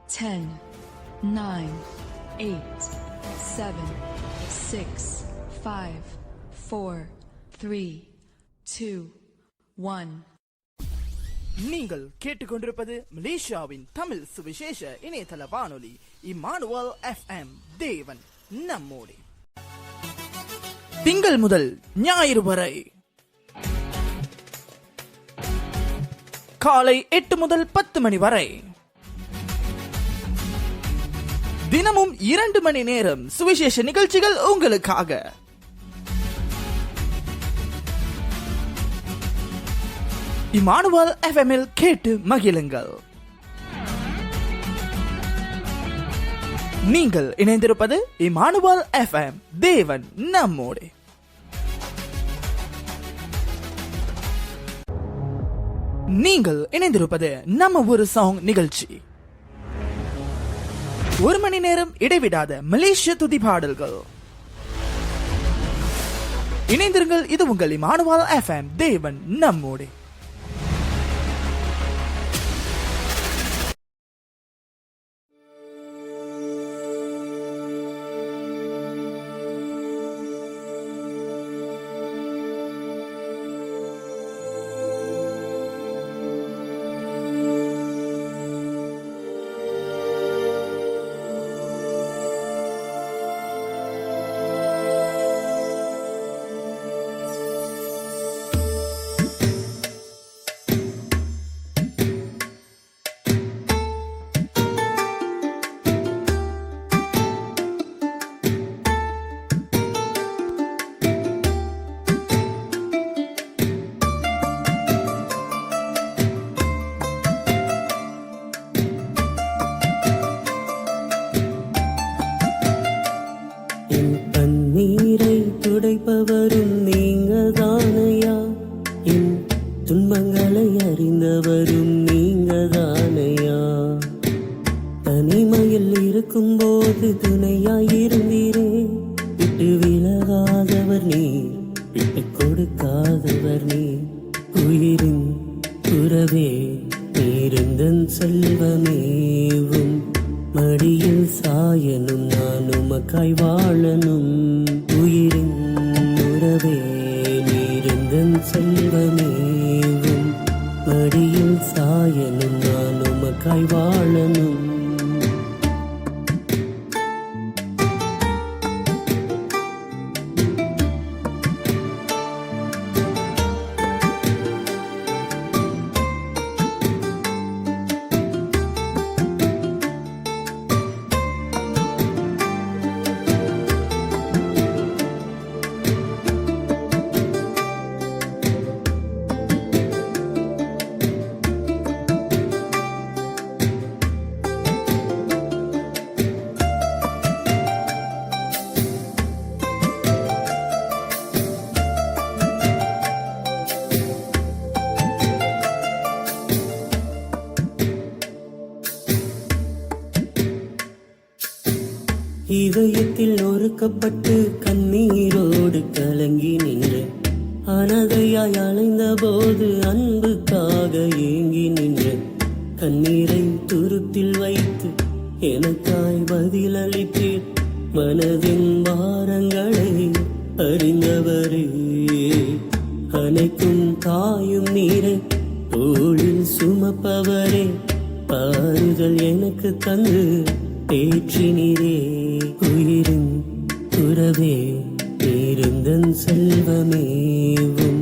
10, 9, 8, 7, 6, 5, 4, 3, 2, 1. நீங்கள் கேட்டுக்கொண்டிருப்பது மலேசியாவின் தமிழ் சுவிசேஷ இணையதள வானொலி இம்மானுவல் FM. தேவன் நம்மோடு. திங்கள் முதல் ஞாயிறு வரை காலை 8 முதல் 10 மணி வரை தினமும் 2 மணி நேரம் சுவிசேஷ நிகழ்ச்சிகள் உங்களுக்காக. இம்மானுவல் FM-இல் கேட்டு மகிழுங்கள். நீங்கள் இணைந்திருப்பது இம்மானுவல் FM. தேவன் நம்மோடு. நீங்கள் இணைந்திருப்பது நம்ம ஒரு சாங் நிகழ்ச்சி. 1 மணி நேரம் இடைவிடாத மலேசிய துதி பாடல்கள். இணைந்திருங்கள். இது உங்கள் இம்மானுவல் FM. தேவன் நம்மோடு. துடைப்பவரும் நீங்கதானையா, என் துன்பங்களை அறிந்தவரும் நீங்கதானையா. தனிமையில் இருக்கும் போது துணையாயிருந்தீரே, விட்டு விலகாதவர் நீர், விட்டு கொடுக்காதவர் நீர். உயிரின் உறவே நீருந்தன் செல்வமேவும், மடியில் சாயனும் நான் உமக்காய் வாழனும். உயிரின் உறவே நீருந்தன் செல்வமேவும், மடியில் சாயனும் நான் உமக்காய் வாழனும். இதயத்தில் நொறுக்கப்பட்டு கண்ணீரோடு கலங்கி நின்றேன். அனதையாய் அலைந்த போது அன்புக்காக ஏங்கி நின்றேன். கண்ணீரை துருத்தில் வைத்து எனக்காய் பதிலளித்தீர். மனதின் பாரங்களை அறிந்தவரே, அனைக்கும் தாயும் நீரை தோளில் சுமப்பவரே, பாருதல் எனக்கு தந்து தேற்றினீரே. உயிரின் உறவே நீருந்தன் செல்வமேவும்,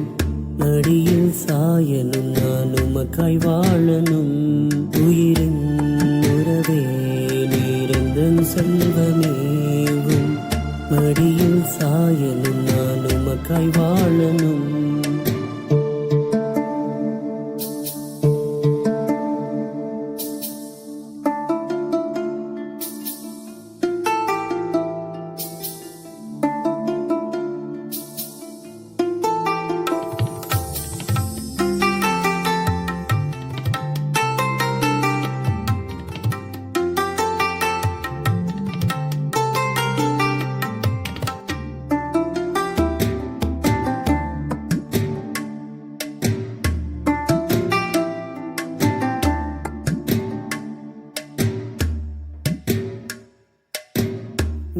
மடியில் சாயனும் நான் உமக்காய் வாழனும். உயிரின் உறவே நீருந்தன் செல்வமேவும், மடியில் சாயனும் நான் உமக்காய் வாழனும்.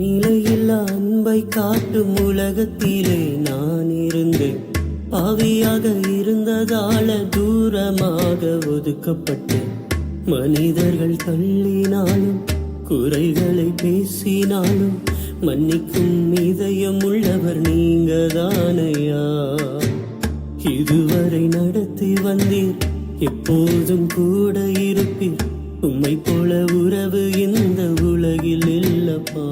நிலையில்லா அன்பை காட்டும் உலகத்திலே நான் இருந்தேன். பாவியாக இருந்ததால தூரமாக ஒதுக்கப்பட்டு மனிதர்கள் தள்ளினாலும் குறைகளை பேசினாலும் மன்னிக்கும் இதயம் உள்ளவர் நீங்க தானையா. இதுவரை நடத்தி வந்தீர், எப்போதும் கூட இருப்பீர். உம்மை போல உறவு இந்த உலகில் இல்லப்பா.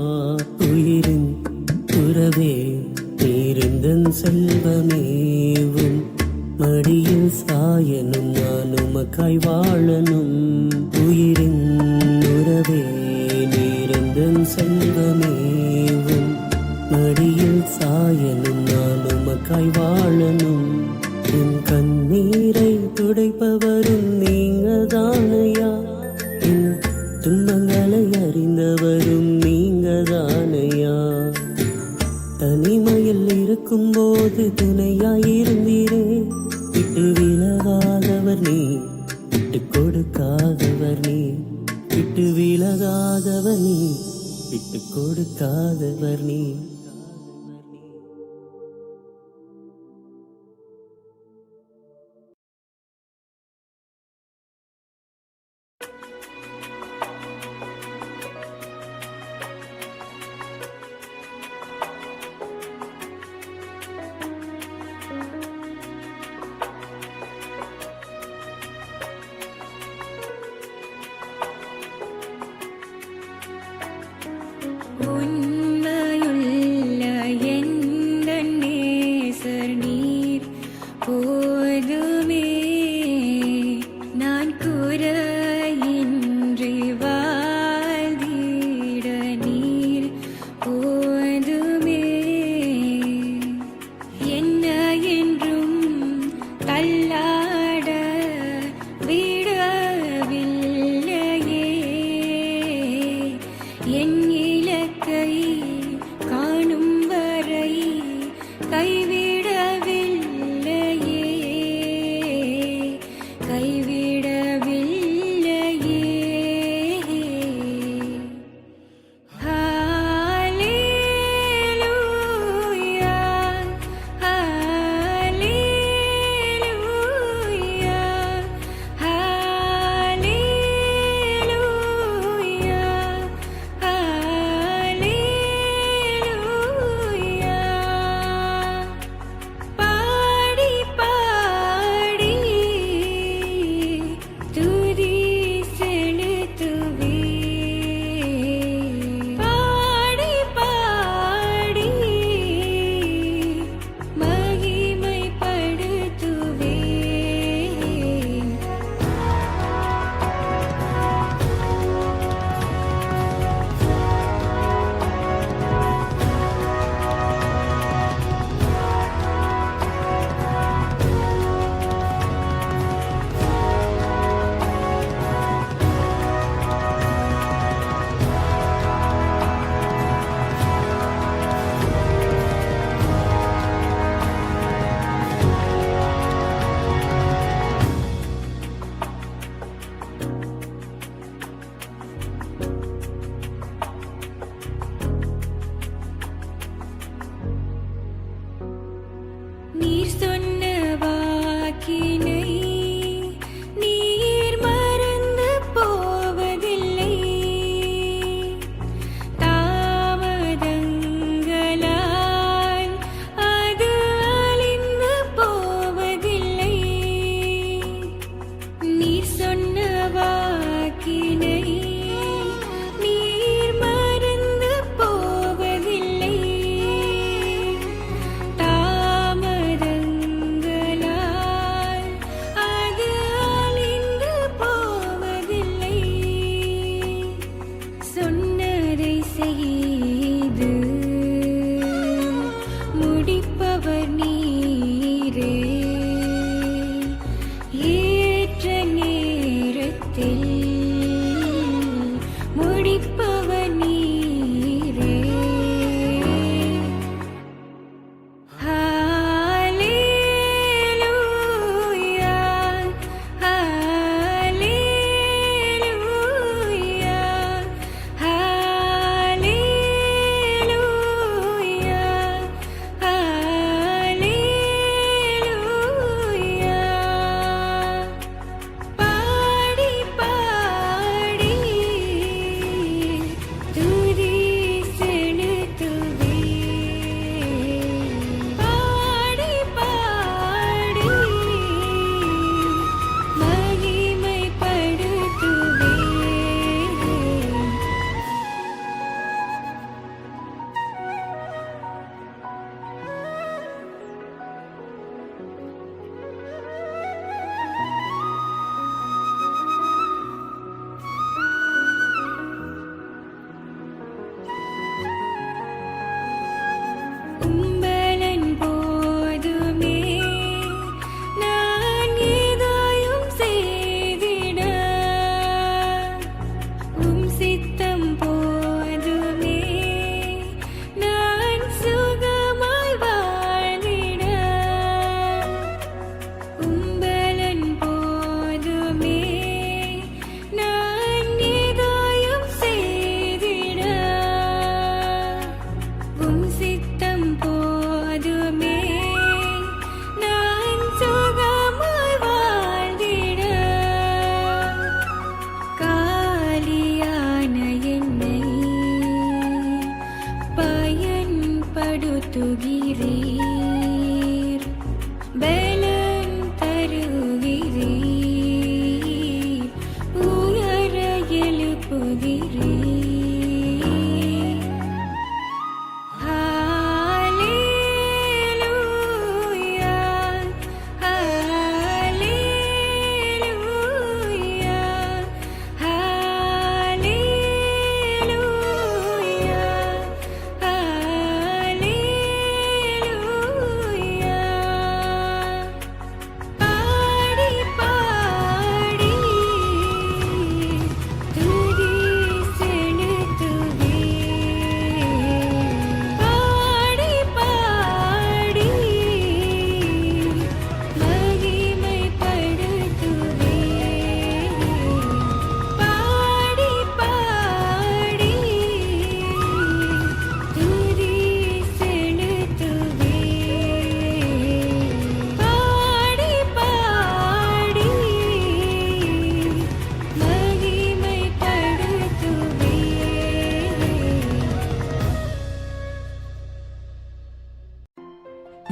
உயிரின் உறவே நீரிந்தன் செல்வமேவும் மடியில் சாயனும் நான் உமக்காய் வாழனும். உயிரின் உறவே நீரிந்தன் செல்வமேவும் மடியில் சாயனும் நான் உமக்காய் வாழனும். என் கண்ணீரை துடைப்பவரும் நீங்க தானையா. என் துன்பங்களை அறிந்தவரும் நீங்க தானையா. தனிமையில் இருக்கும் போது துணையாயிருந்தீரே. விட்டு விலகாதவர் நீ, விட்டு கொடுக்காதவர் நீ. விட்டு விலகாதவர் நீ, விட்டு கொடுக்காதவர் நீ. உண்மையுள்ள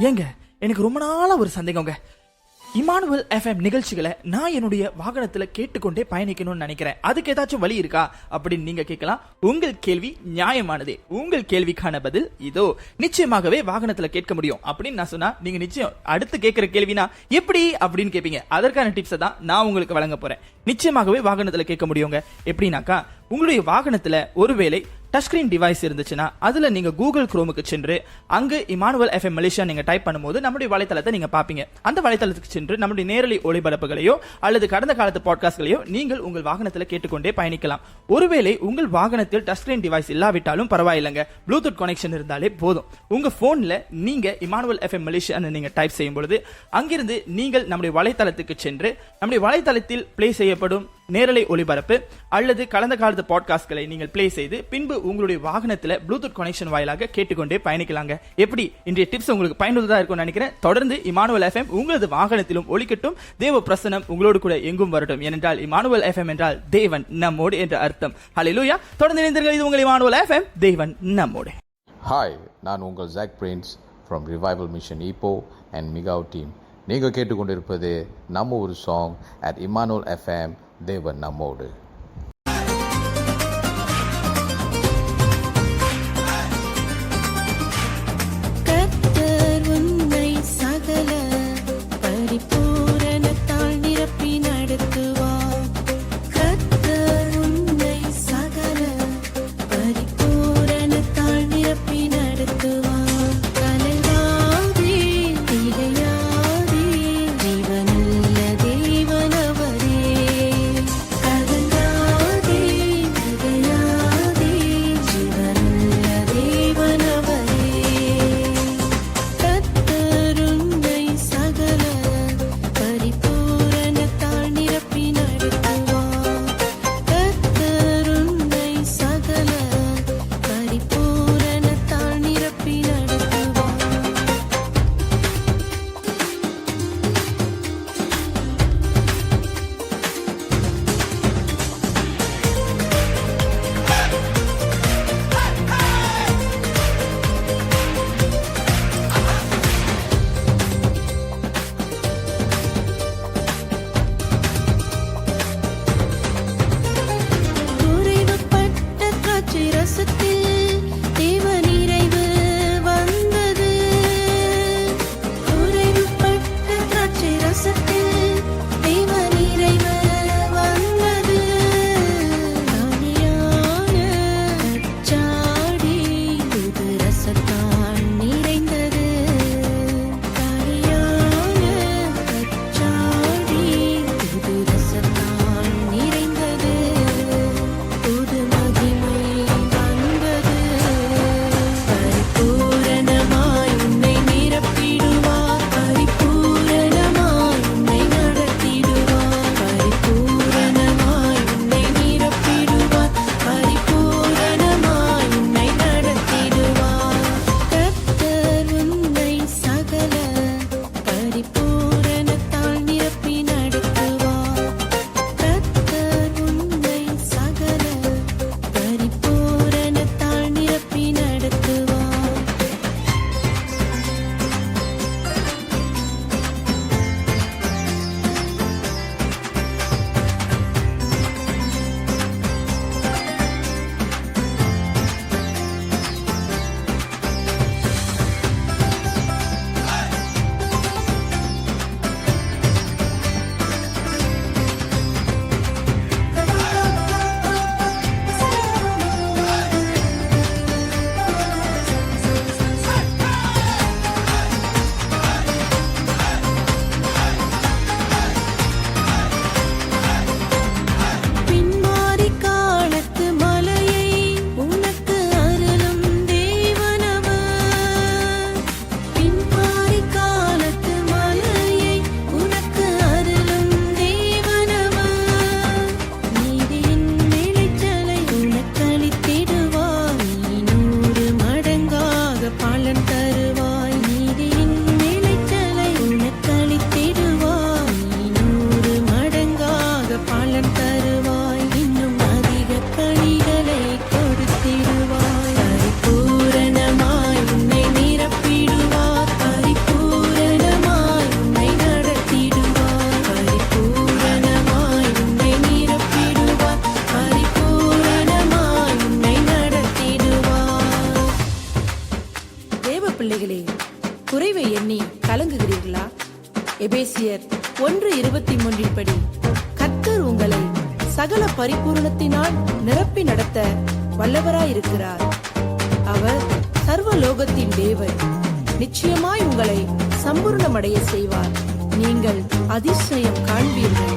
ஏங்க எனக்கு ரொம்ப நாளா ஒரு சந்தேகங்க. இமானுவல் எஃப்எம் நிகழ்ச்சிகளை நான் என்னுடைய வாகனத்துல கேட்டுக்கொண்டே பயணிக்கணும்னு நினைக்கிறேன். அதுக்கு ஏதாச்சும் வழி இருக்கா அப்படின்னு நீங்க கேட்கலாம். உங்கள் கேள்வி நியாயமானதே. உங்கள் கேள்விக்கான பதில் இதோ. நிச்சயமாகவே வாகனத்துல கேட்க முடியும் அப்படின்னு நான் சொன்னா நீங்க நிச்சயம் அடுத்து கேட்கிற கேள்வினா எப்படி அப்படின்னு கேட்பீங்க. அதற்கான டிப்ஸை தான் நான் உங்களுக்கு வழங்க போறேன். நிச்சயமாகவே வாகனத்துல கேட்க முடியுங்க. எப்படின்னாக்கா, உங்களுடைய வாகனத்துல ஒருவேளை டச் ஸ்கிரீன் டிவைஸ் இருந்துச்சுன்னா அதுல நீங்க கூகுள் குரோமுக்கு சென்று அங்கு இமானுவல் எஃப்எம் மலேசியா நீங்க டைப் பண்ணும்போது நம்முடைய வலைத்தளத்தை நீங்க பாப்பீங்க. அந்த வலைத்தளத்துக்கு சென்று நம்முடைய நேரலை ஒளிபரப்புகளையோ அல்லது கடந்த காலத்து பாட்காஸ்ட்களையோ நீங்கள் உங்கள் வாகனத்தில் கேட்டுக்கொண்டே பயணிக்கலாம். ஒருவேளை உங்கள் வாகனத்தில் டச் ஸ்கிரீன் டிவைஸ் இல்லாவிட்டாலும் பரவாயில்லைங்க, ப்ளூடூத் கனெக்ஷன் இருந்தாலே போதும். உங்க போன்ல நீங்க இமானுவல் எஃப்எம் மலேசியா நீங்க டைப் செய்யும் பொழுது அங்கிருந்து நீங்கள் நம்முடைய வலைத்தளத்துக்கு சென்று நம்முடைய வலைத்தளத்தில் பிளே செய்யப்படும் நேரலை ஒளிபரப்பு அல்லது கடந்த காலத்து பாட்காஸ்ட்களை நீங்கள் பிளே செய்து பின்பு உங்களுடைய வாகனத்தில் ப்ளூடூத் கனெக்ஷன் வாயிலாக கேட்டுக்கொண்டே பயணிக்கலாங்க. எப்படி இன்றைய டிப்ஸ் உங்களுக்கு பயனுள்ளதா இருக்கும்னு நினைக்கிறேன். தொடர்ந்து இமானுவல் எஃப்எம் உங்களது வாகனத்திலும் ஒலிக்கட்டும். தேவ பிரசனம் உங்களோடு கூட எங்கும் வரட்டும். ஏனென்றால் இமானுவல் எஃப்எம் என்றால் தேவன் நம்மோடு என்ற அர்த்தம். ஹல்லேலூயா. தொடர்ந்து இணைந்தீர்கள். இது உங்கள் இமானுவல் எஃப்எம், தேவன் நம்மோடு. ஹாய், நான் உங்கள் Jack Prince from revival mission Ipoh and Macau team. நீங்கள் கேட்டுக்கொண்டிருப்பது நம்ம ஒரு சாங் அட் இமானுவல் எஃப்எம், தேவன் நம்மோடு. கலங்காதே, எபேசியர் 1:23 படி கர்த்தர் உங்களை சகல பரிபூரணத்தினால் நிரப்பி நடத்த வல்லவராயிருக்கிறார். அவர் சர்வலோகத்தின் தேவன். நிச்சயமாய் உங்களை சம்பூர்ணமடைய செய்வார். நீங்கள் அதிசயம் காண்பீர்கள்.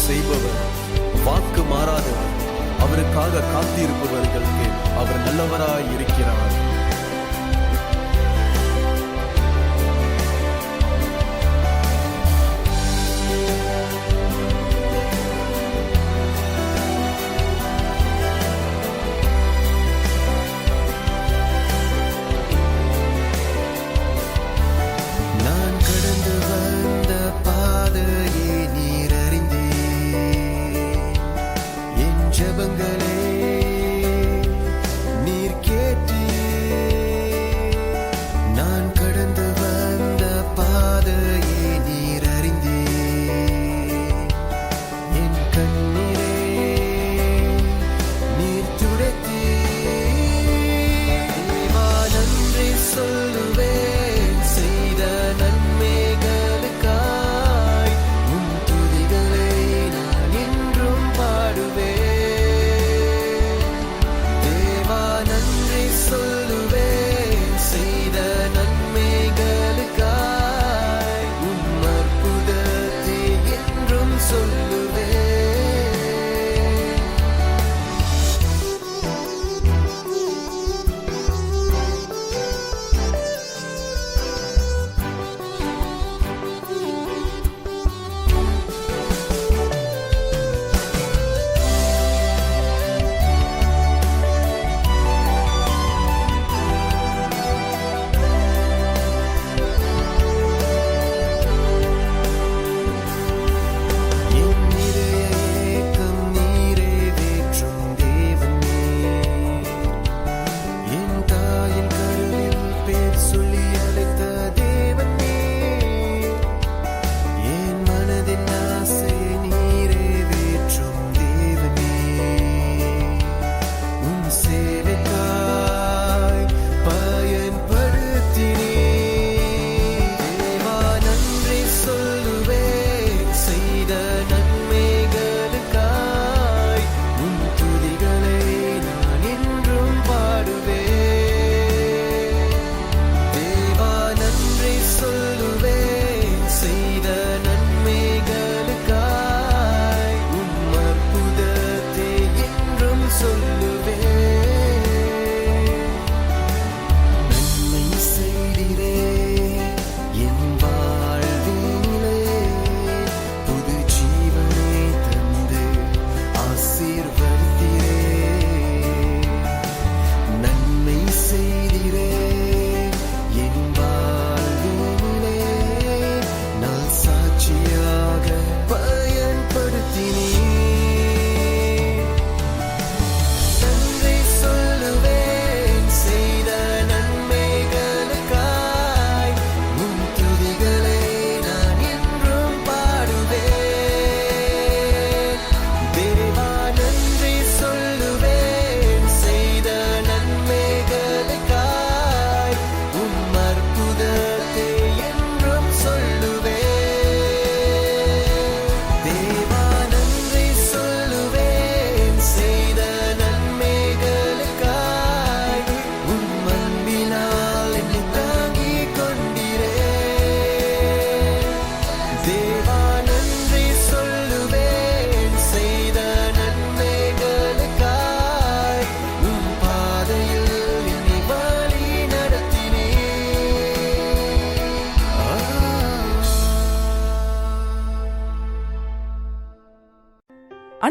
செய்பவர், வாக்கு மாறாதவர், அவருக்காக காத்திருப்பவர்களுக்கு அவர் நல்லவராய் இருக்கிறார். நான் கடந்து வந்த பாதையே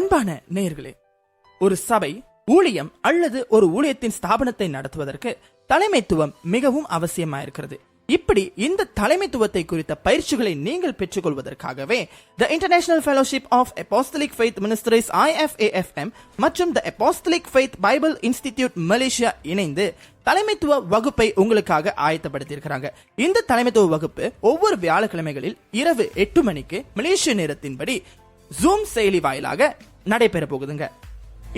அன்பான நேயர்களே, ஒரு சபை ஊழியம் அல்லது ஒரு ஊழியத்தின் ஸ்தாபனத்தை நடத்துவதற்கு தலைமைத்துவம் மிகவும் அவசியமாயிருக்கிறது. இப்படி இந்த தலைமைத்துவத்தை குறித்த பயிற்சிகளை நீங்கள் பெற்றுக்கொள்வதற்காகவே The International Fellowship of Apostolic Faith Ministries IFAFM மற்றும் The Apostolic Faith Bible Institute Malaysia இணைந்து தலைமைத்துவ வகுப்பை உங்களுக்காக ஆயத்தப்படுத்தியிருக்கிறாங்க. இந்த தலைமைத்துவ வகுப்பு ஒவ்வொரு வியாழக்கிழமைகளில் இரவு 8 மணிக்கு மலேசிய நேரத்தின்படி ஜூம் செயலி வாயிலாக நடைபெற போகுதுங்க.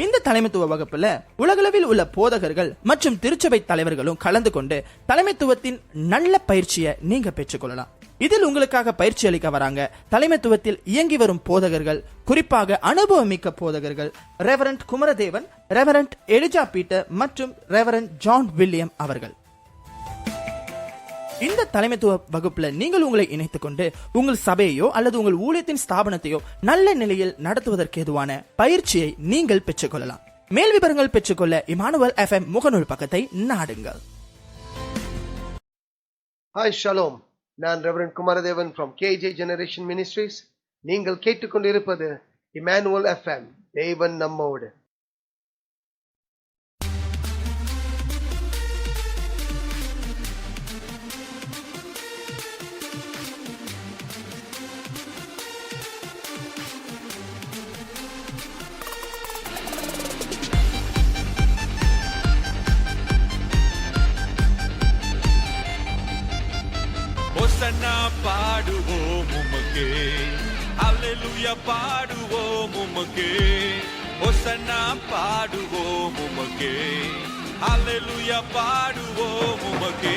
இந்த தலைமைத்துவ வகுப்புல உலகளவில் உள்ள போதகர்கள் மற்றும் திருச்சபை தலைவர்களும் கலந்து கொண்டு தலைமைத்துவத்தின் நல்ல பயிற்சியை நீங்க பெற்றுக்கொள்ளலாம். இதில் உங்களுக்காக பயிற்சி அளிக்க வராங்க தலைமைத்துவத்தில் இயங்கி வரும் போதகர்கள், குறிப்பாக அனுபவமிக்க போதகர்கள் reverend Kumaradevan, reverend Elijah Peter மற்றும் ரெவரண்ட் ஜான் வில்லியம் அவர்கள். இந்த தலைமைத்துவ வகுப்புல நீங்கள் உங்களை இணைத்துக் கொண்டு உங்கள் சபையோ அல்லது உங்கள் ஊழியத்தின் ஸ்தாபனத்தையோ நல்ல நிலையில் நடத்துவதற்கு ஏதுவான பயிற்சியை நீங்கள் பெற்றுக்கொள்ளலாம். மேல் விவரங்கள் பெற்றுக்கொள்ள இமானுவல் FM முகநூல் பக்கத்தை நாடுங்கள். ஹாய் ஷலோம், நான் reverend Kumaradevan from KJ Generation Ministries. நீங்கள் கேட்டுக்கொண்டிருப்பது இமானுவல் FM, தேவன் நம்மோடு. ஹோசன்னா பாடுவோம் உமக்கே, அல்லேலூயா பாடுவோம் உமக்கே. ஹோசன்னா பாடுவோம் உமக்கே, அல்லேலூயா பாடுவோம் உமக்கே.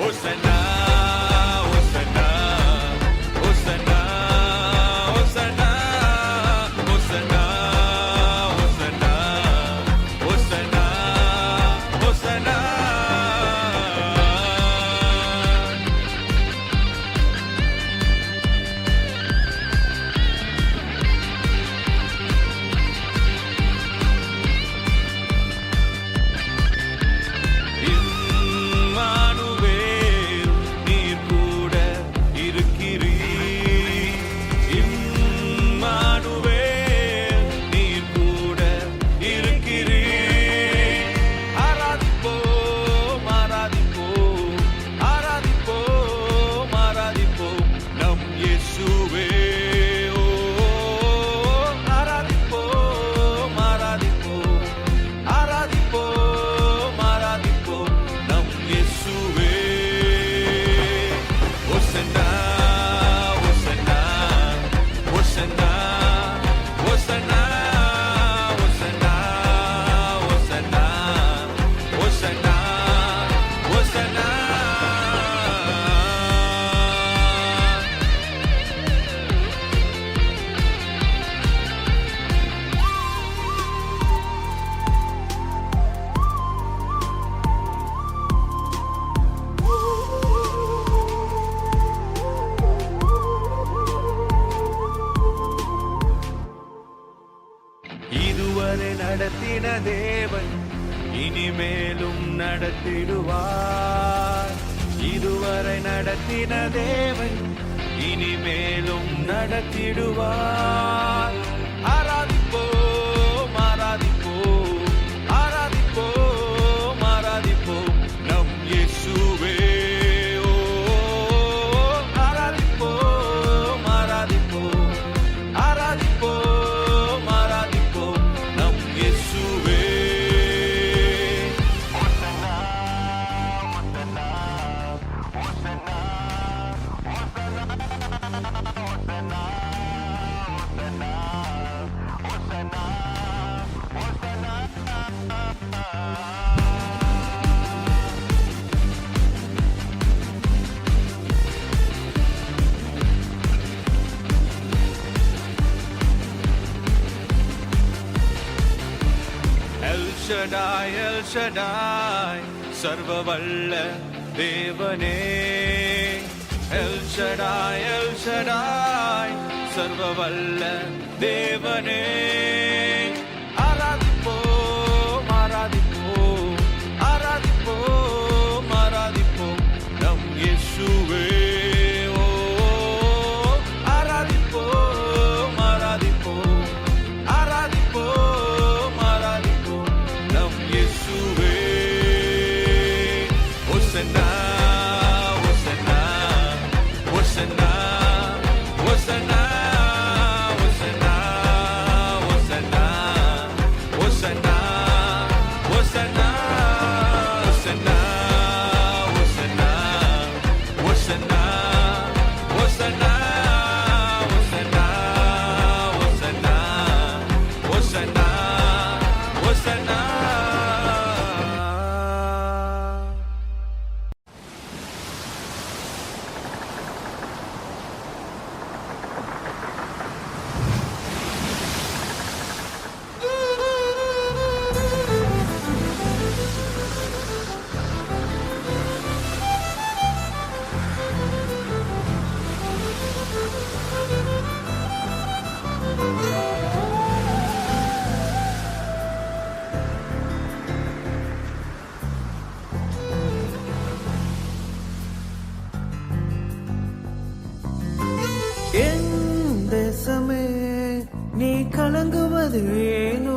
ஹோசன்னா ஹோசன்னா ஹோசன்னா ஹோசன்னா ஹோசன்னா ஹோசன்னா ஹோசன்னா ஹோசன்னா. இதுவரை நடத்தின தேவன் இனிமேலும் நடத்திடுவார். இதுவரை நடத்தின தேவன் இனிமேலும் நடத்திடுவார். ஆராதிப்போம் ஆராதிப்போம் ஆராதிப்போம் ஆராதிப்போம் நம் இயேசுவே. ஆராதிப்போம் ஆராதிப்போம் ஆராதிப்போம் ஆராதிப்போம் நம் இயேசுவே. ஹோசன்னா ஹோசன்னா ஹோசன்னா ஹோசன்னா ஹோசன்னா ஹோசன்னா ஹோசன்னா எல் ஷடாய் எல் ஷடாய் சர்வ வல்ல தேவனே. எல் ஷடாய் எல் ஷடாய் சர்வ வல்ல தேவனே. ஆராதிப்போம் ஆராதிப்போம் ஆராதிப்போம் ஆராதிப்போம் நம் இயேசுவே. ஆராதிப்போம் ஆராதிப்போம் ஆராதி கலங்குவது ஏனோ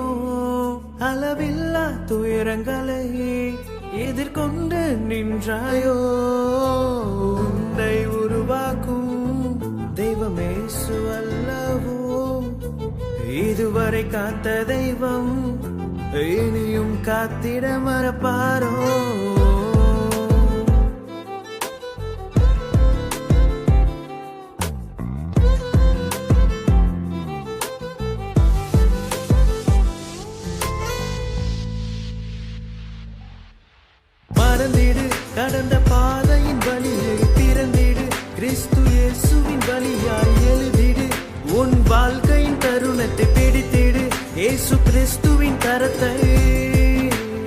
அளவில்லா துயரங்களை எதிர்கொண்டு நின்றாயோ உன்னை உருவாக்கும் தெய்வமேசு அல்லவோ இதுவரை காத்த தெய்வம் இனியும் காத்திட மறப்பாரோ மறந்திடு கடந்த பாதையின் வழியை திறந்திடு கிறிஸ்து இயேசுவின் வழியாய் எழுதிடு உன் வாழ்க்கையின் தருணத்தை பிடித்திடு இயேசு கிறிஸ்துவின் கரத்தை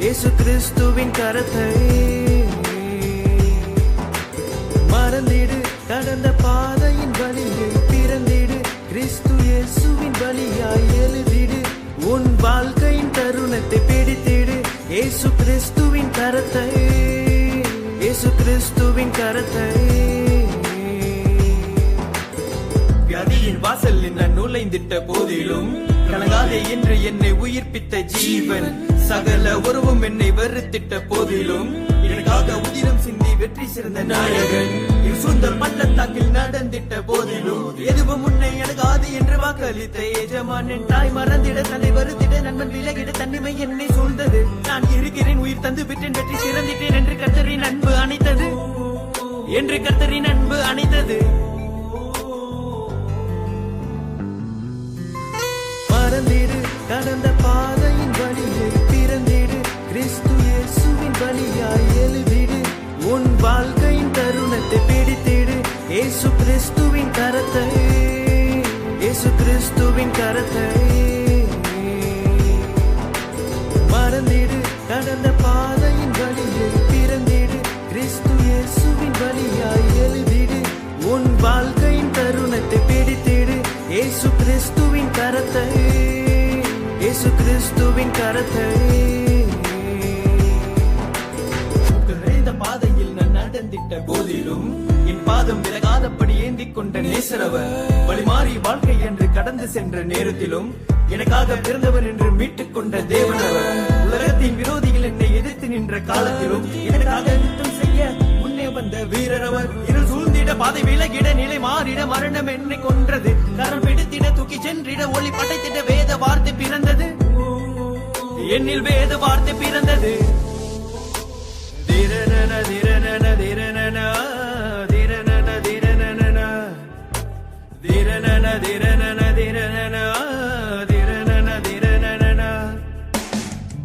இயேசு கிறிஸ்துவின் கரத்தை மறந்திடு கடந்த பாதையின் வழியை திறந்திடு கிறிஸ்து இயேசுவின் வழியாய் எழுதிடு உன் வாழ்க்கையின் தருணத்தை பிடித்திடு இயேசு கிறிஸ்துவின் கரத்தை இயேசு கிறிஸ்துவின் கரத்தை வியாதியின் வாசல் நான் நுழைந்திட்ட போதிலும் கலங்காதே என்று என்னை உயிர்ப்பித்த ஜீவன் சகல உறவும் என்னை வெறுத்திட்ட போதிலும் எனக்காக உதிரம் சிந்தி வெற்றி சிறந்த நாயகன் சுந்தர் பள்ளத்தாக்கில் நடந்திட்ட போதிலும் எதுவும் உன்னை எனக்காது என்று வாக்களித்த எஜமானன் தாய் மறந்திட தன்னை வருத்திட நண்பன் விலகிட தன்னிமை என்னை சூழ்ந்தது நான் இருக்கிறேன் உயிர் தந்து விட்டேன் வெற்றி சிறந்திட்டேன் என்று கர்த்தரின் அன்பு அணைத்தது என்று கர்த்தரின் அன்பு அணைத்தது மறந்திடு கடந்த பாதையின் வழியை திறந்திடு கிறிஸ்து இயேசுவின் வழியாய் எழுதிடு உன் வாழ்க்கையின் தருணத்தை பிடித்திடு இயேசு கிறிஸ்துவின் கரத்தை இயேசு கிறிஸ்துவின் கரத்தை மறந்திடு கடந்த பாதையின் வழியை திறந்திடு கிறிஸ்து இயேசுவின் வழியாய் எழுதிடு உன் வாழ்க்கையின் தருணத்தை பிடித்திடு இயேசு கிறிஸ்துவின் கரத்தை இயேசு கிறிஸ்துவின் கரத்தை நிறைந்த பாதையில் நான் நடந்திட்ட போதிலும் என் பாதம் விலகாதபடி ஏந்திக் கொண்ட நேசரவர் வழிமாறி வாழ்க்கை என்று கடந்து சென்ற நேரத்திலும் எனக்காக பிறந்தவர் என்று மீட்டுக் கொண்ட தேவனவர் உலகத்தின் விரோதிகள் என்னை எதிர்த்து நின்ற காலத்திலும் எனக்காக யுத்தம் செய்ய முன்னே வந்த வீரரவர் இருள் சூழ்ந்திட பாதை விலகிட நிலை மாறிட மரணம் என்னை கொன்றது கரம் பிடித்திட தூக்கி சென்றிட ஒளி படைத்திட வேத வார்த்தை பிறந்தது என்னில் வேத வார்த்தை பிறந்தது திரணன திரணன திரணன திரணன திரணன திரணன திரணன திரணன திரணன திரணன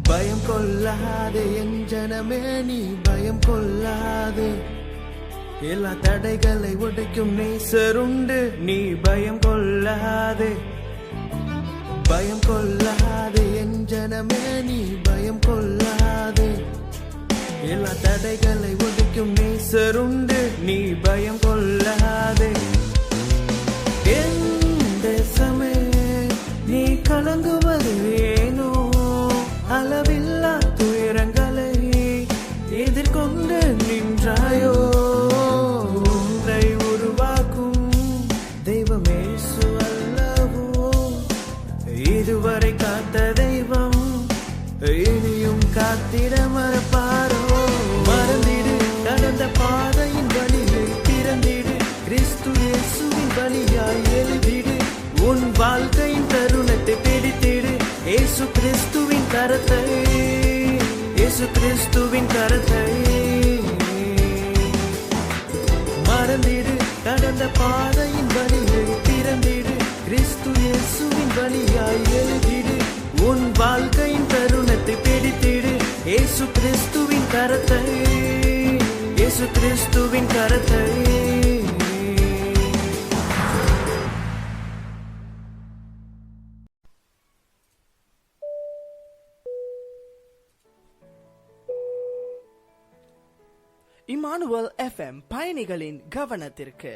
பயம் கொள்ளாதே என் ஜனமே நீ பயம் கொள்ளாதே எல்லா தடைகளை உடைக்கும் நேசருண்டு நீ பயம் கொள்ளாதே பயம் கொள்ளாதே என் ஜனமே நீ பயம் கொள்ளாதே எல்லா தடைகளை உடைக்கும் நேசருண்டு நீ பயம் கொள்ளாதே என் தேசமே நீ கலங்குவது ஏனோ அளவில்லா துயரங்களை எதிர்கொண்டு நின்றாயோ ஒன்றை உருவாக்கும் தெய்வமேசு அல்லவோ இதுவரை காத்த தெய்வம் இனியும் காத்திட மறப்பாரோ மறந்திடு கடந்த பாதையின் வழியை திறந்திடு கிறிஸ்து இயேசுவின் வழியாய் எழுதிடு உன் வாழ்க்கையின் தருணத்தை பிடித்திடு இயேசு கிறிஸ்துவின் கரத்தை இயேசு கிறிஸ்துவின் கரத்தை மறந்திடு கடந்த பாதையின் வழியை திறந்திடு கிறிஸ்து இயேசுவின் வழியாய் எழுதிடு உன் வாழ்க்கையின் தருணத்தை பிடித்திடு இயேசு கிறிஸ்துவின் கரத்தை இயேசு கிறிஸ்துவின் கரத்தை இமானுவல் FM பயணிகளின் கவனத்திற்கு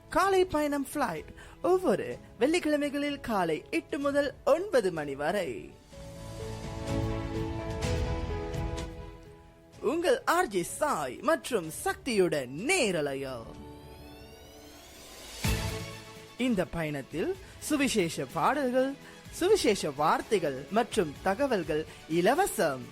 காலை பயணம் பிளைட் ஒவ்வொரு வெள்ளிக்கிழமைகளில் காலை 8 முதல் 9 மணி வரை உங்கள் ஆர்ஜி சாய் மற்றும் சக்தியுடன் நேரலையில் இந்த பயணத்தில் சுவிசேஷ பாடல்கள், சுவிசேஷ வார்த்தைகள் மற்றும் தகவல்கள் இலவசம்.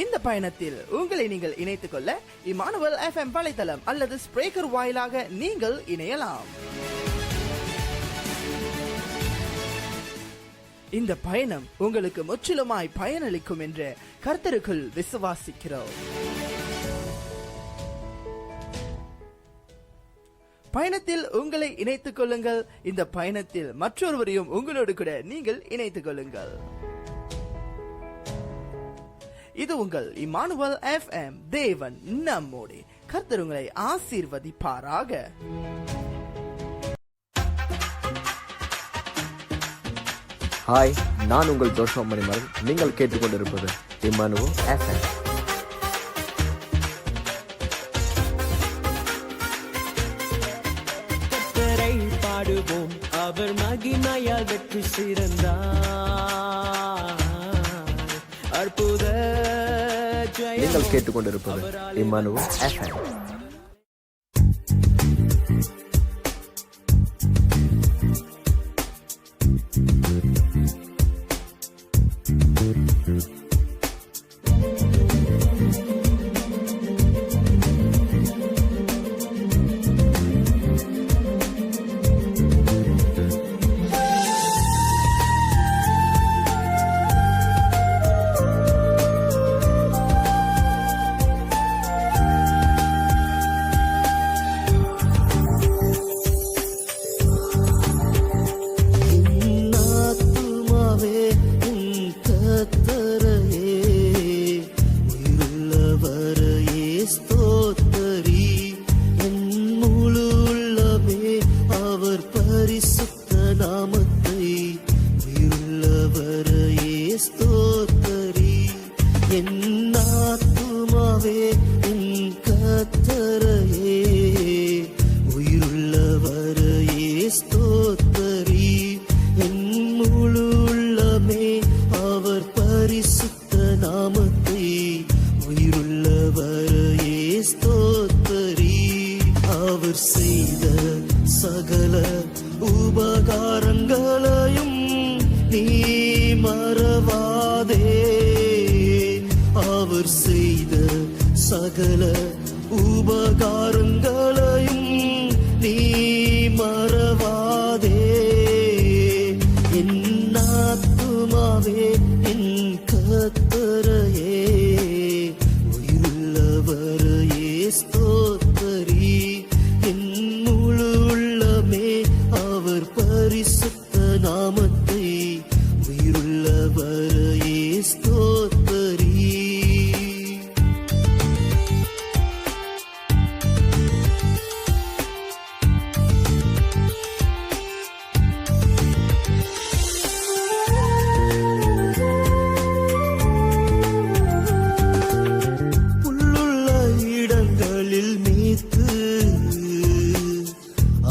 இந்த பயணத்தில் உங்களை நீங்கள் இணைத்துக் கொள்ள இமானுவல் FM வலைத்தளம் அல்லது ஸ்பிரேக்கர் வாயிலாக நீங்கள் இணையலாம். இந்த பயணம் உங்களுக்கு முற்றிலுமாய் பயனளிக்கும் என்று கர்த்தருக்குள் விசுவாசிக்கிறோம். பயணத்தில் உங்களை இணைத்துக் கொள்ளுங்கள். இந்த பயணத்தில் மற்றொருவரையும் உங்களோடு கூட நீங்கள் இணைத்துக் கொள்ளுங்கள். இது உங்கள் இமானுவல் FM. தேவன் நம்மோடு. கர்த்தர் உங்களை ஆசீர்வதிப்பாராக. ஹாய், நான் உங்கள் ஜோஷுவா மணிமாறன். நீங்கள் கேட்டுக்கொண்டிருப்பது இமானுவல் FM. கர்த்தரை பாடுவோம், அவர் மகிமையால் வெற்றி சிறந்தார். அற்புத நீங்கள் கேட்டுக்கொண்டிருப்பது இமானுவல் FM.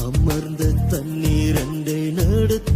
அமர்ந்த தண்ணீர் அண்டை நடத்த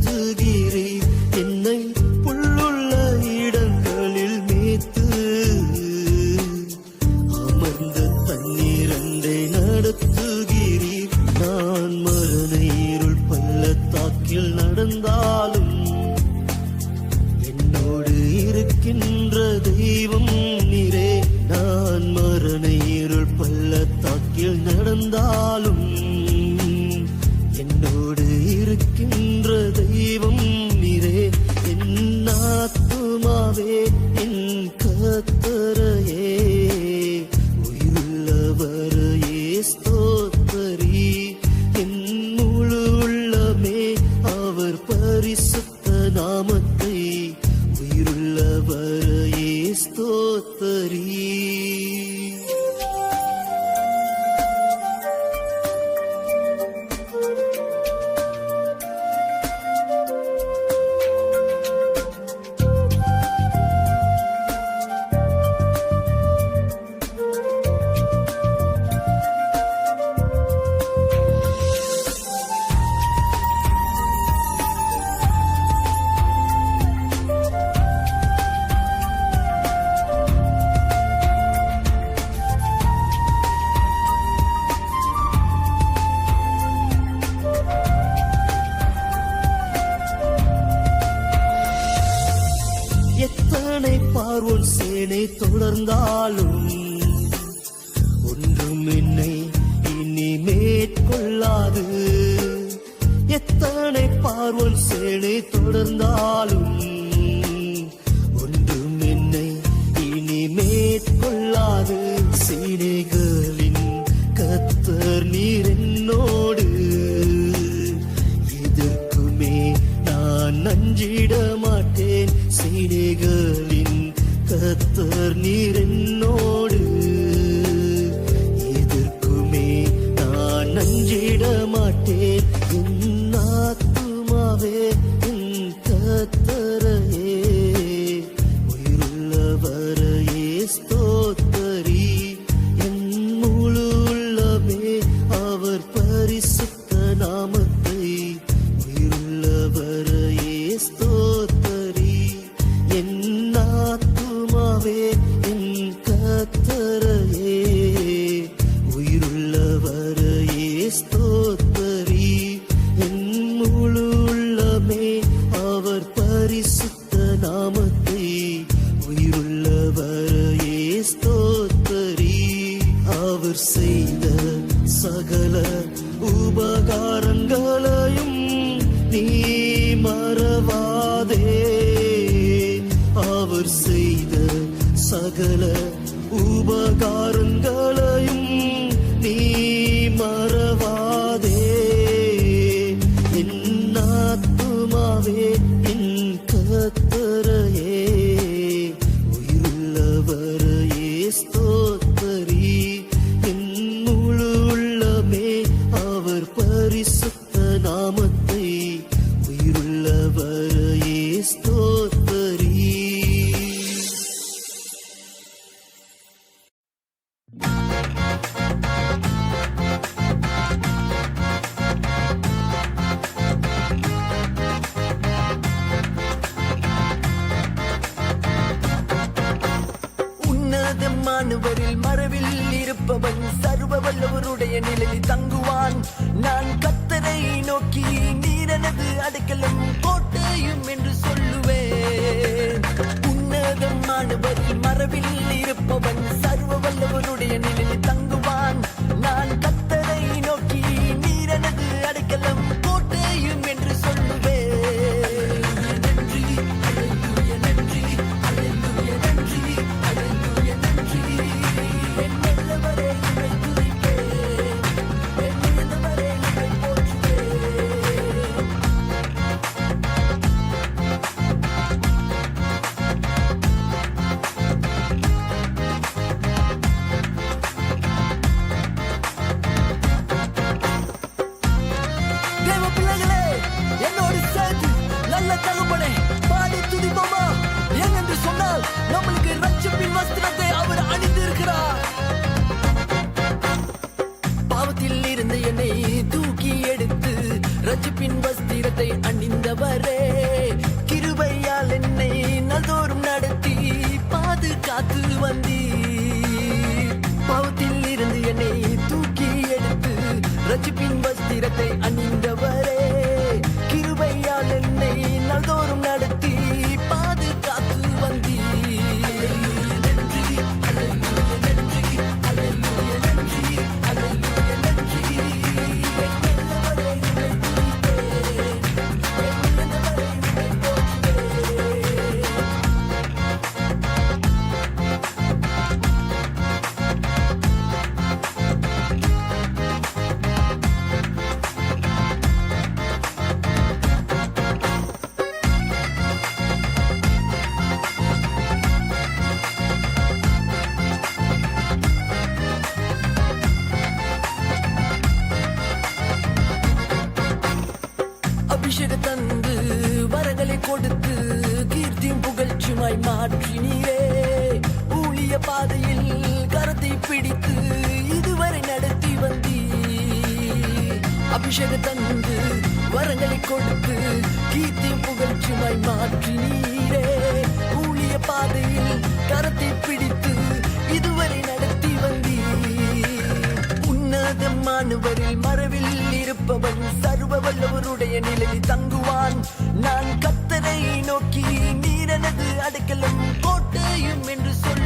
சேனை தொடர்ந்தாலும் ஒன்றும் என்னை இனி மேற்கொள்ளாது. எத்தனை பார்வன் சேனை தொடர்ந்தாலும் ஒன்றும் என்னை இனி மேற்கொள்ளாது. சேனைகளின் கர்த்தர் நீர் என்னோடு, எதற்குமே நான் நஞ்சிட மாட்டேன். சேனைகளின் கர்த்தர் நீர் என்னோடு, எதற்குமே நான் நஞ்சிட மாட்டேன். என் ஆத்துமாவே என் கர்த்தரையே, உயிருள்ளவரையே ஸ்தோத்தரி. என் முழு உள்ளமே அவர் பரிசுத்த நாமத்தை, உயிருள்ளவரையே ஸ்தோத்தரி. என் ஆத்துமாவே என் கர்த்தரையே, உயிருள்ளவரையே ஸ்தோத்தரி. என் முழு உள்ளமே அவர் பரிசுத்த நாமத்தை, உயிருள்ளவரையே ஸ்தோத்தரி. அவர் செய்த சகல உபகாரங்களையும் நீ மறவாதே. அவர் செய்த சகல உபகாரங்களையும் நீ மறவாதே. என் ஆத்துமாவே என் கர்த்தரையே, உயிருள்ளவரையே ஸ்தோத்தரி. என் முழு உள்ளமே அவர் பரிசுத்த நாமத்தை, உயிருள்ளவரையே ஸ்தோத்தரி. உன்னதமானவரில் மறைவில் இருப்பவன் சர்வ வல்லவருடைய நிலையில் தங்குவான். நான் கர்த்தரை நோக்கி நீரெனது அடைக்கலம் கோட்டையும் என்று சொல்லுவேன். உன்னதமானவரில் மறைவில் இருப்பவன் சர்வ வல்லவருடைய நிலையில் தங்குவான். நான் கர்த்தரை நோக்கி நீரெனது அடைக்கலம் கோட்டையும் என்று சொல்லுவேன். நன்றி, அல்லேலூயா, நன்றி, அல்லேலூயா, நன்றி, அல்லேலூயா, நன்றி. என் நல்லவரே உம்மை துதிப்பேன், என் உயர்ந்தவரே உம்மை போற்றுவேன். தேவ பிள்ளைகளே, என்னோடு சேர்ந்து நல்ல தகப்பனே பாடி துதிப்போமா? ஏனென்று சொன்னால் நம்மளுக்கு ரட்சிப்பின் வஸ்திரத்தை அவர் அணிந்திருக்கிறார். பாவத்தில் இருந்து என்னை தூக்கி எடுத்து ரட்சிப்பின் வஸ்திரத்தை அணிந்தவரே, கிருபையால் என்னை நாள்தோறும் நடத்தி பாதுகாத்து வந்தீர். பாவத்தில் இருந்து என்னை தூக்கி எடுத்து ரட்சிப்பின் வஸ்திரத்தை அணிந்தவரே, கிருபையால் என்னை நாள்தோறும் நடத்தி பாதுகாத்து வந்தீர். நன்றி, அல்லேலூயா, நன்றி, அல்லேலூயா, நன்றி, அல்லேலூயா, நன்றி. என் நல்லவரே உம்மை துதிப்பேன், என் உயர்ந்தவரே உம்மை போற்றுவேன். அபிஷேக தந்து வரங்களை கொடுத்து கீர்த்தியும் புகழ்ச்சியுமாய் மாற்றினீரே. ஊழிய பாதையில் கரத்தை பிடித்து இதுவரை நடத்தி வந்தீர். அபிஷேக தந்து வரங்களை கொடுத்து கீர்த்தியும் புகழ்ச்சியுமாய் மாற்றினீரே. ஊழிய பாதையில் கரத்தை பிடித்து இதுவரை நடத்தி வந்தீர். உன்னதமானவரில் மறைவில் இருப்பவன் சர்வ வல்லவருடைய நிலையில் தங்குவான். நான் கர்த்தரை நோக்கி நீரெனது அடைக்கலம் கோட்டையும் என்று சொல்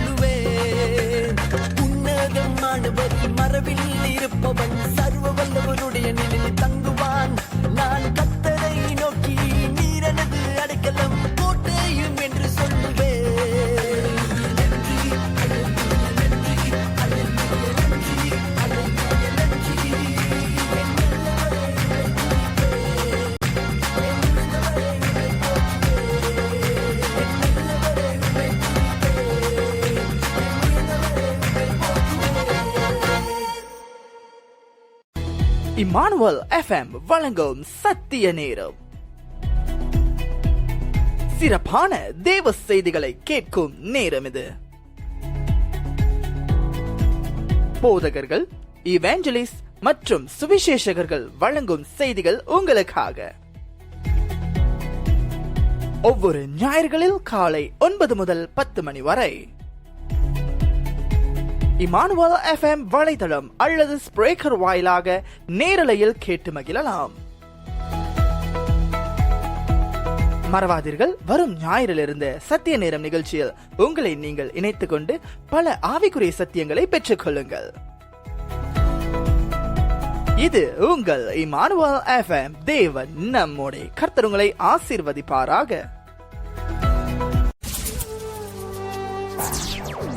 இமானுவல் FM வழங்கும் சத்திய நேரம். சிறப்பான தேவ செய்திகளை கேட்கும் நேரம் இது. போதகர்கள், இவாஞ்சலிஸ்ட் மற்றும் சுவிசேஷகர்கள் வழங்கும் செய்திகள் உங்களுக்காக. ஒவ்வொரு ஞாயிறுகளில் காலை 9 முதல் 10 மணி வரை இமானுவல் FM வலைதளம் அல்லது ஸ்பிரேக்கர் வாயிலாக நேரலையில் கேட்டு மகிழலாம். மறவாதீர்கள், வரும் ஞாயிறிலிருந்து சத்திய நேரம் நிகழ்ச்சியில் உங்களை நீங்கள் இணைத்துக் கொண்டு பல ஆவிக்குரிய சத்தியங்களை பெற்றுக் கொள்ளுங்கள். இது உங்கள் இமானுவல் FM. தேவன் நம்மோட. கர்த்தர் உங்களை ஆசீர்வதிப்பாராக.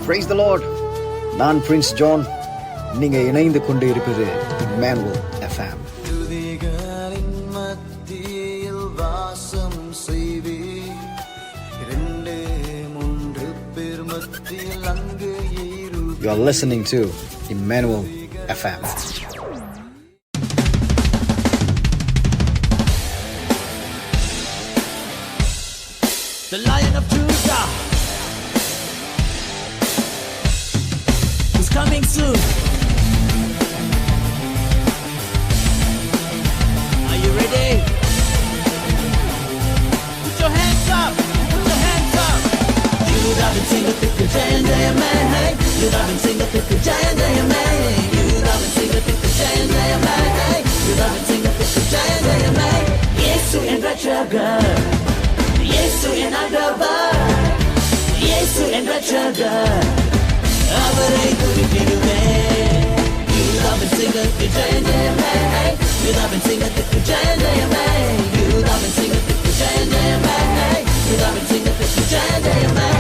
Praise the Lord. நான் பிரின்ஸ் ஜான். நீங்க இணைந்து கொண்டு இருப்பது இமானுவல் FM. துதிகளின் மத்தியில் வாசம் செய்வீர், 2-3 பேர் மத்தியில் அங்கு இருப்பீர். You are listening to Emmanuel FM. The Lion of Judah is coming soon. Are you ready? Put your hands up. Put your hands up. Judah and sing a pick a giant day man. Judah and sing a pick a giant day man. Judah and sing a pick a giant day man. Judah and sing a pick a giant day man. Yesu and Rachagar. Yesu என் ஆண்டவர், இயேசு என் ரட்சகர், அவரை துதித்திடுவேன். யூதாவின் சிங்கத்துக்கு ஜெயமே, யூதாவின் சிங்கத்துக்கு ஜெயமே, யூதாவின் சிங்கத்துக்கு ஜெயமே, யூதாவின் சிங்கத்துக்கு ஜெயமே.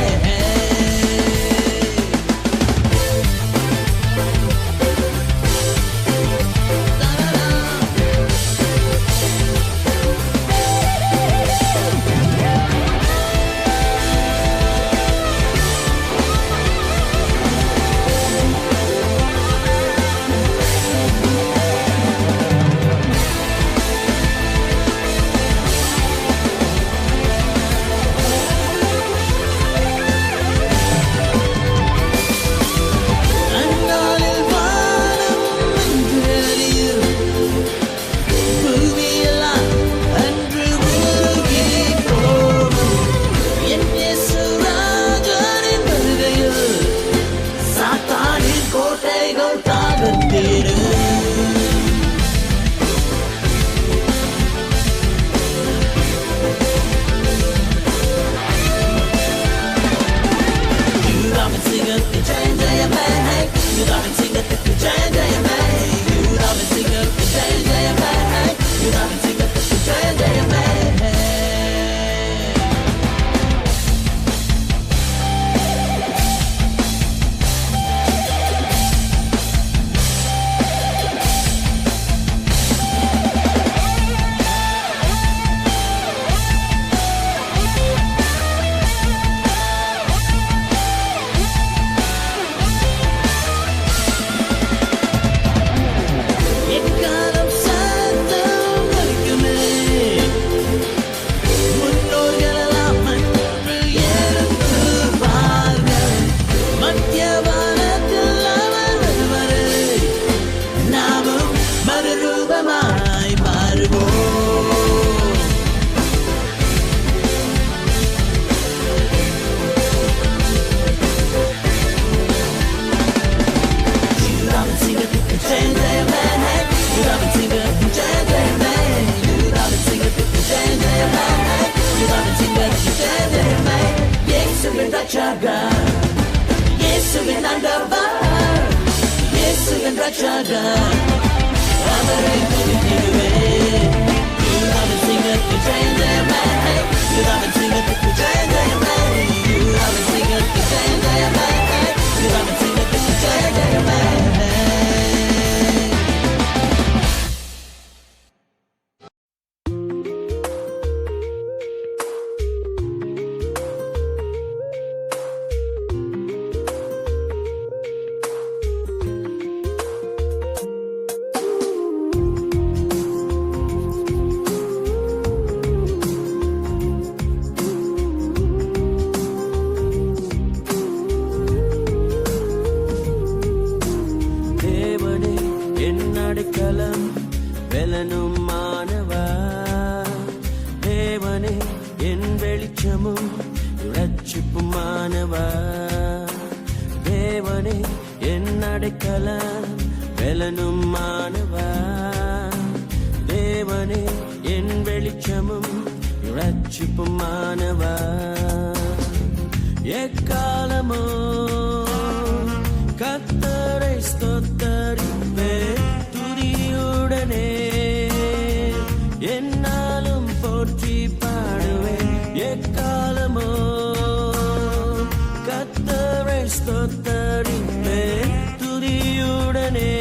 Yesu என் ஆண்டவர், இயேசு என் ரட்சகர், அவரை துதித்திடுவேன். யூதாவின் சிங்கத்துக்கு ஜெயமே, யூதாவின் சிங்கத்துக்கு ஜெயமே, யூதாவின் சிங்கத்துக்கு ஜெயமே, யூதாவின் சிங்கத்துக்கு ஜெயமே. தேவனே என் வெளிச்சமும் இரட்சிப்புமானவர், தேவனே என் அடைக்கலம் பலனுமானவர், தேவனே என் வெளிச்சமும் இரட்சிப்புமானவர். எக்காலமோ கர்த்தரை ஸ்தோத்தரிப்பேன் துதியுடனே, என்னாலும் போற்றி பாடுவேன். எக்காலமோ கர்த்தரை ஸ்தோத்தரிப்பேன் துதியுடனே,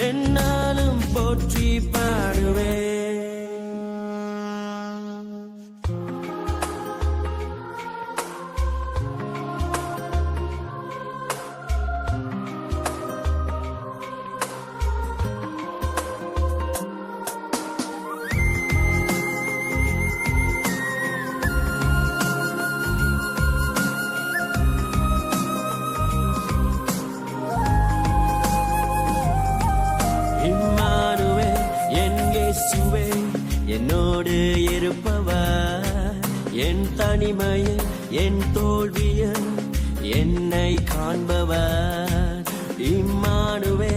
என்னாலும் போற்றி பாடுவேன். என்னோடு இருப்பவர், என் தனிமையில் என் தோல்வியில் என்னை காண்பவர். இம்மானுவே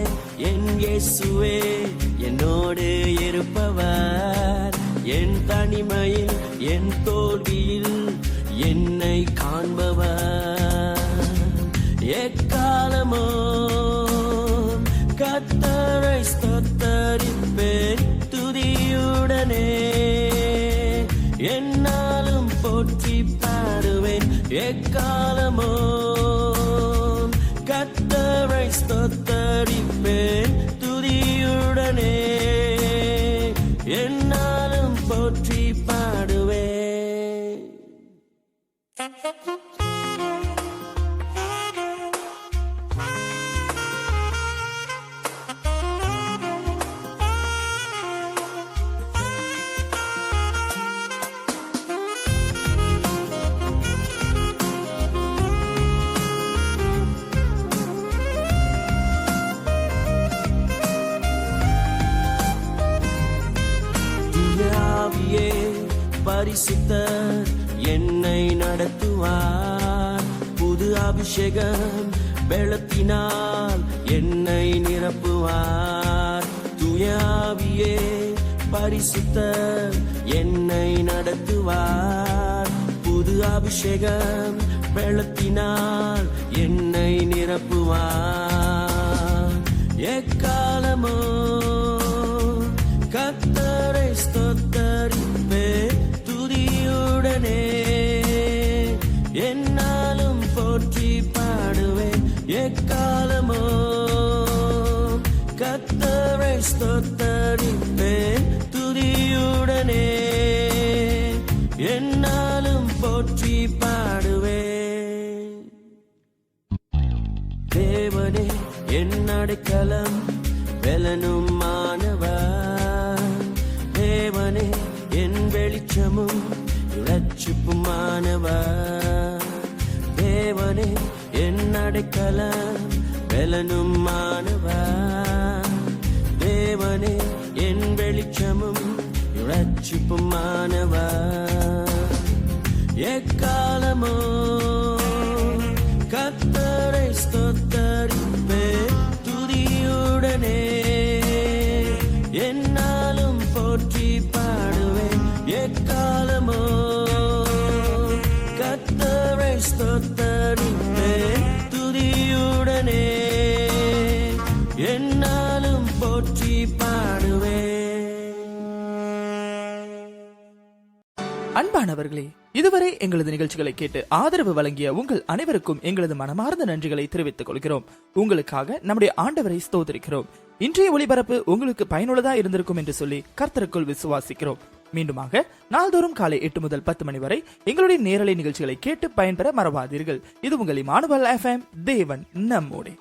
என் இயேசுவே என்னோடு இருப்பவர், என் தனிமையில் என் தோல்வியில் என்னை காண்பவர். எக்காலமோ கர்த்தரை ஸ்தோத்தரிப்பேன் துதியுடனே, என்னாலும் போற்றி பாடுவேன். எக்காலமோ கர்த்தரை ஸ்தோத்தரிப்பேன் துதியுடனே, என்னாலும் போற்றி பாடுவேன். பரிசுத்தர் என்னை நடத்துவார், புது அபிஷேகம் பெலத்தினால் என்னை நிரப்புவார். தூயாவியே பரிசுத்தர் என்னை நடத்துவார், புது அபிஷேகம் பெலத்தினால் என்னை நிரப்புவார். எக்காலமோ கர்த்தரை ஸ்தோத்தரிப்பேன் துதியுடனே, என்னாலும் போற்றி பாடுவேன். எக்காலமோ கர்த்தரை ஸ்தோத்தரிப்பேன் துதியுடனே, என்னாலும் போற்றி பாடுவேன். தேவனே என் அடைக்கலம் பலனுமானவர், தேவனே என் வெளிச்சமும் இரட்சிப்புமானவர், தேவனே என் அடைக்கலம் பலனுமானவர், தேவனே என் வெளிச்சமும் இரட்சிப்புமானவர். எக்காலமோ கர்த்தரை ஸ்தோத்தரிப்பேன் துதியுடனே, என்னாலும் போற்றி பாடுவேன். எக்காலமோ கர்த்தரை ஸ்தோத்தரிப்பேன் துதியுடனே, என்னாலும் போற்றி பாடுவேன். அன்பானவர்களே, இதுவரை எங்களது நிகழ்ச்சிகளை கேட்டு ஆதரவு வழங்கிய உங்கள் அனைவருக்கும் எங்களது மனமார்ந்த நன்றிகளை தெரிவித்துக் கொள்கிறோம். உங்களுக்காக நம்முடைய ஆண்டவரை ஸ்தோத்திரிக்கிறோம். இன்றைய ஒளிபரப்பு உங்களுக்கு பயனுள்ளதா இருந்திருக்கும் என்று சொல்லி கர்த்தருக்குள் விசுவாசிக்கிறோம். மீண்டுமாக நாள்தோறும் காலை 8 முதல் 10 மணி வரை எங்களுடைய நேரலை நிகழ்ச்சிகளை கேட்டு பயன்பெற மறவாதீர்கள். இது உங்கள் இமானுவேல் FM, தேவன் நம்மோடு.